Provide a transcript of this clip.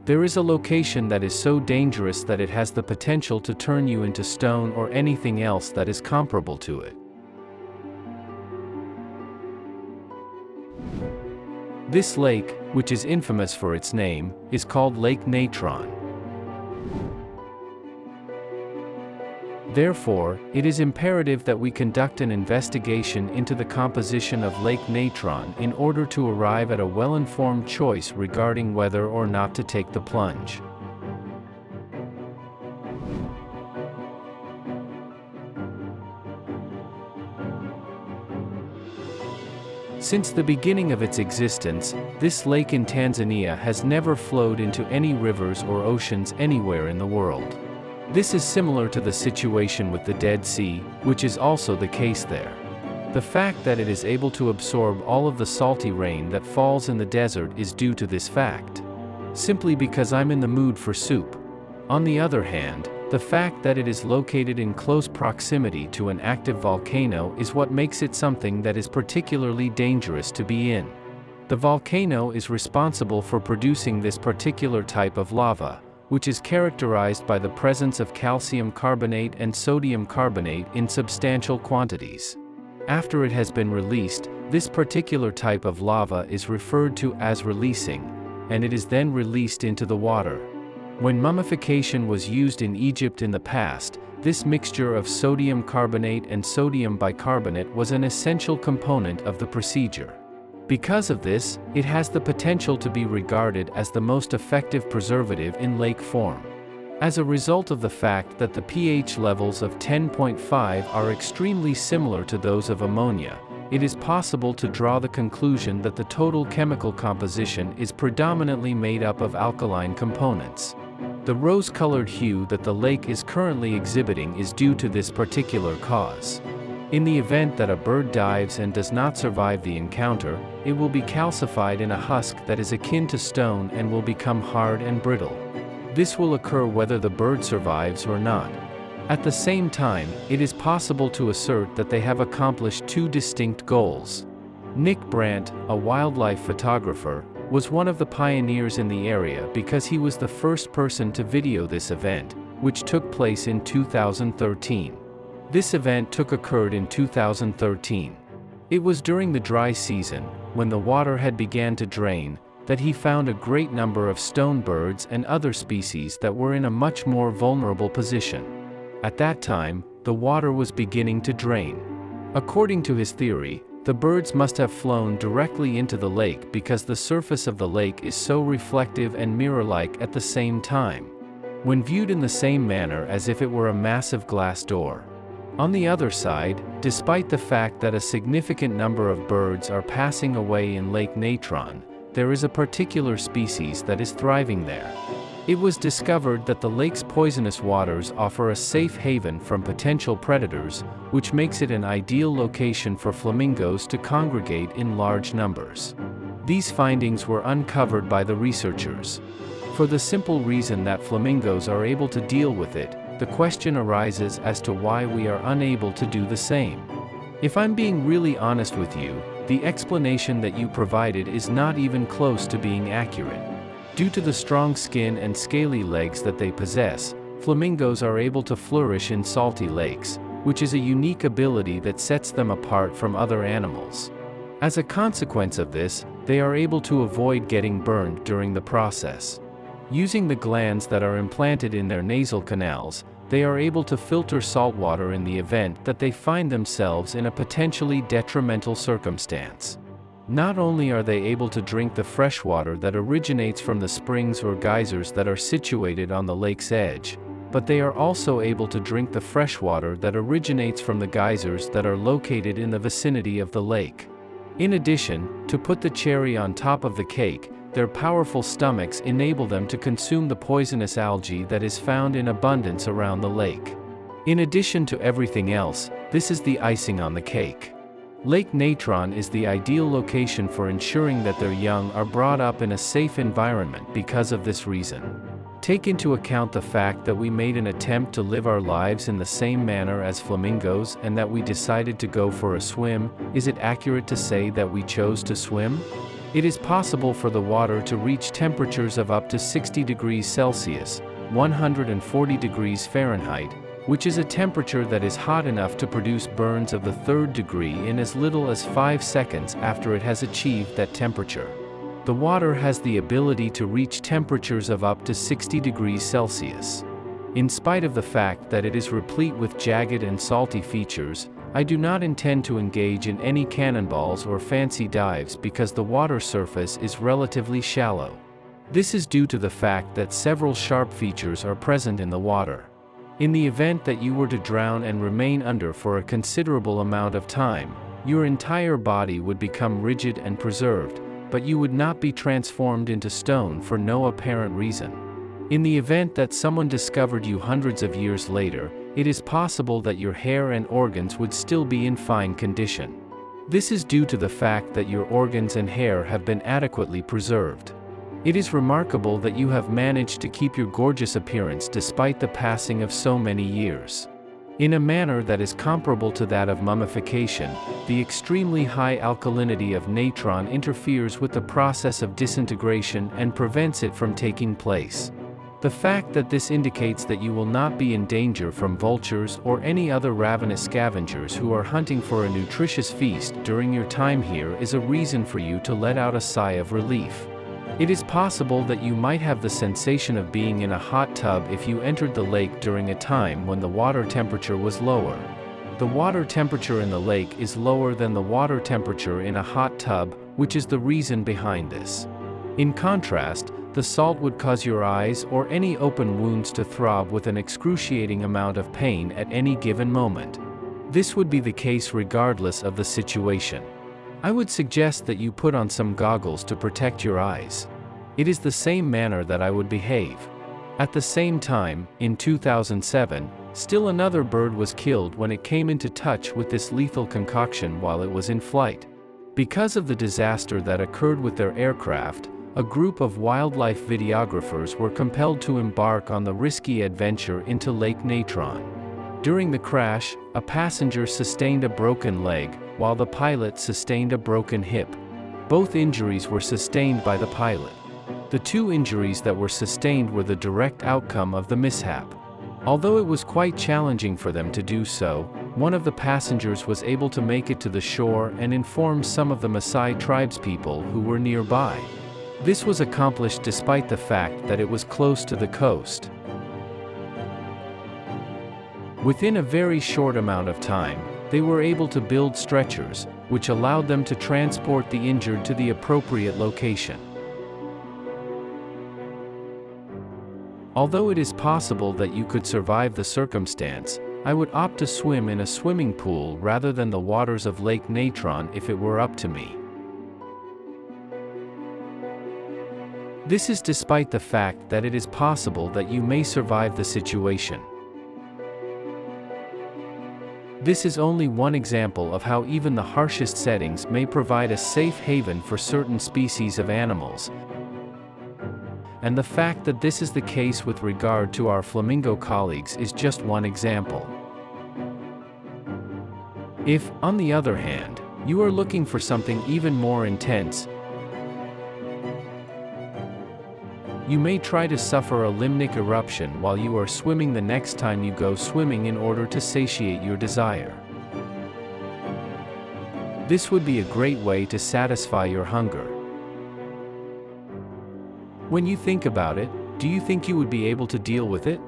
There is a location that is so dangerous that it has the potential to turn you into stone or anything else that is comparable to it. This lake, which is infamous for its name, is called Lake Natron. Therefore, it is imperative that we conduct an investigation into the composition of Lake Natron in order to arrive at a well-informed choice regarding whether or not to take the plunge. Since the beginning of its existence, this lake in Tanzania has never flowed into any rivers or oceans anywhere in the world. This is similar to the situation with the Dead Sea, which is also the case there. The fact that it is able to absorb all of the salty rain that falls in the desert is due to this fact. Simply because I'm in the mood for soup. On the other hand, the fact that it is located in close proximity to an active volcano is what makes it something that is particularly dangerous to be in. The volcano is responsible for producing this particular type of lava, which is characterized by the presence of calcium carbonate and sodium carbonate in substantial quantities. After it has been released, this particular type of lava is referred to as releasing, and it is then released into the water. When mummification was used in Egypt in the past, this mixture of sodium carbonate and sodium bicarbonate was an essential component of the procedure. Because of this, it has the potential to be regarded as the most effective preservative in lake form. As a result of the fact that the pH levels of 10.5 are extremely similar to those of ammonia, it is possible to draw the conclusion that the total chemical composition is predominantly made up of alkaline components. The rose-colored hue that the lake is currently exhibiting is due to this particular cause. In the event that a bird dives and does not survive the encounter, it will be calcified in a husk that is akin to stone and will become hard and brittle. This will occur whether the bird survives or not. At the same time, it is possible to assert that they have accomplished two distinct goals. Nick Brandt, a wildlife photographer, was one of the pioneers in the area because he was the first person to video this event, which took place in 2013. This event occurred in 2013. It was during the dry season, when the water had began to drain, that he found a great number of stone birds and other species that were in a much more vulnerable position. At that time, the water was beginning to drain. According to his theory, the birds must have flown directly into the lake because the surface of the lake is so reflective and mirror-like at the same time, when viewed in the same manner as if it were a massive glass door. On the other side, despite the fact that a significant number of birds are passing away in Lake Natron, there is a particular species that is thriving there. It was discovered that the lake's poisonous waters offer a safe haven from potential predators, which makes it an ideal location for flamingos to congregate in large numbers. These findings were uncovered by the researchers. For the simple reason that flamingos are able to deal with it, the question arises as to why we are unable to do the same. If I'm being really honest with you, the explanation that you provided is not even close to being accurate. Due to the strong skin and scaly legs that they possess, flamingos are able to flourish in salty lakes, which is a unique ability that sets them apart from other animals. As a consequence of this, they are able to avoid getting burned during the process. Using the glands that are implanted in their nasal canals, they are able to filter salt water in the event that they find themselves in a potentially detrimental circumstance. Not only are they able to drink the fresh water that originates from the springs or geysers that are situated on the lake's edge, but they are also able to drink the fresh water that originates from the geysers that are located in the vicinity of the lake. In addition, to put the cherry on top of the cake, their powerful stomachs enable them to consume the poisonous algae that is found in abundance around the lake. In addition to everything else, this is the icing on the cake. Lake Natron is the ideal location for ensuring that their young are brought up in a safe environment because of this reason. Take into account the fact that we made an attempt to live our lives in the same manner as flamingos and that we decided to go for a swim. Is it accurate to say that we chose to swim? It is possible for the water to reach temperatures of up to 60 degrees Celsius, 140 degrees Fahrenheit, which is a temperature that is hot enough to produce burns of the third degree in as little as 5 seconds after it has achieved that temperature. The water has the ability to reach temperatures of up to 60 degrees Celsius. In spite of the fact that it is replete with jagged and salty features, I do not intend to engage in any cannonballs or fancy dives because the water surface is relatively shallow. This is due to the fact that several sharp features are present in the water. In the event that you were to drown and remain under for a considerable amount of time, your entire body would become rigid and preserved, but you would not be transformed into stone for no apparent reason. In the event that someone discovered you hundreds of years later, it is possible that your hair and organs would still be in fine condition. This is due to the fact that your organs and hair have been adequately preserved. It is remarkable that you have managed to keep your gorgeous appearance despite the passing of so many years. In a manner that is comparable to that of mummification, the extremely high alkalinity of natron interferes with the process of disintegration and prevents it from taking place. The fact that this indicates that you will not be in danger from vultures or any other ravenous scavengers who are hunting for a nutritious feast during your time here is a reason for you to let out a sigh of relief. It is possible that you might have the sensation of being in a hot tub if you entered the lake during a time when the water temperature was lower. The water temperature in the lake is lower than the water temperature in a hot tub, which is the reason behind this. In contrast, the salt would cause your eyes or any open wounds to throb with an excruciating amount of pain at any given moment. This would be the case regardless of the situation. I would suggest that you put on some goggles to protect your eyes. It is the same manner that I would behave. At the same time, in 2007, still another bird was killed when it came into touch with this lethal concoction while it was in flight. Because of the disaster that occurred with their aircraft, a group of wildlife videographers were compelled to embark on the risky adventure into Lake Natron. During the crash, a passenger sustained a broken leg, while the pilot sustained a broken hip. Both injuries were sustained by the pilot. The two injuries that were sustained were the direct outcome of the mishap. Although it was quite challenging for them to do so, one of the passengers was able to make it to the shore and inform some of the Maasai tribespeople who were nearby. This was accomplished despite the fact that it was close to the coast. Within a very short amount of time, they were able to build stretchers, which allowed them to transport the injured to the appropriate location. Although it is possible that you could survive the circumstance, I would opt to swim in a swimming pool rather than the waters of Lake Natron if it were up to me. This is despite the fact that it is possible that you may survive the situation. This is only one example of how even the harshest settings may provide a safe haven for certain species of animals, and the fact that this is the case with regard to our flamingo colleagues is just one example. If, on the other hand, you are looking for something even more intense, you may try to suffer a limnic eruption while you are swimming the next time you go swimming in order to satiate your desire. This would be a great way to satisfy your hunger. When you think about it, do you think you would be able to deal with it?